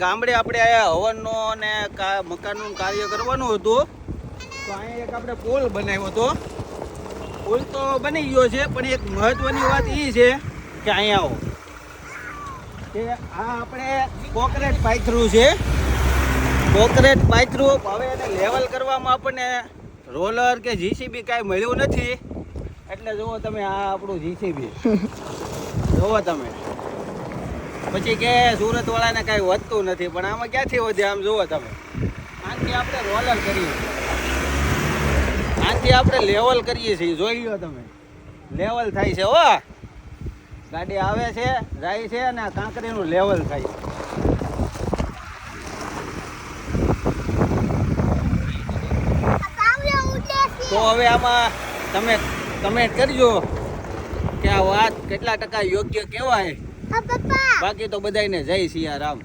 ગામડે આપણે આયા હવનનો અને મકાનનું કાર્ય કરવાનું હતું, તો અહીંયા એક આપણે પુલ બનાવ્યો હતો. પુલ તો બની ગયો છે, પણ એક મહત્વની વાત એ છે કે અહીંયા આવો કે આ આપણે કોન્ક્રીટ પાથરું છે. કોન્ક્રીટ પાથરું હવે એને લેવલ કરવામાં આપણને રોલર કે જીસીબી કાંઈ મળ્યું નથી. એટલે જુઓ તમે, આ આપણું જીસીબી જુઓ તમે. પછી કે સુરત વાળાને કાંઈ વધતું નથી, પણ આમાં ક્યાંથી વધે? આમ જુઓ તમે, આનાથી આપણે રોલર કરીએ, આનાથી આપણે લેવલ કરીએ છીએ. જોઈ લો તમે, લેવલ થાય છે. હો, ગાડી આવે છે, જાય છે, અને આ કાંકરીનું લેવલ થાય છે. તો હવે આમાં તમે કમેન્ટ કરજો કે આ વાત કેટલા ટકા યોગ્ય કહેવાય. બાકી તો બધાને જય સિયારામ.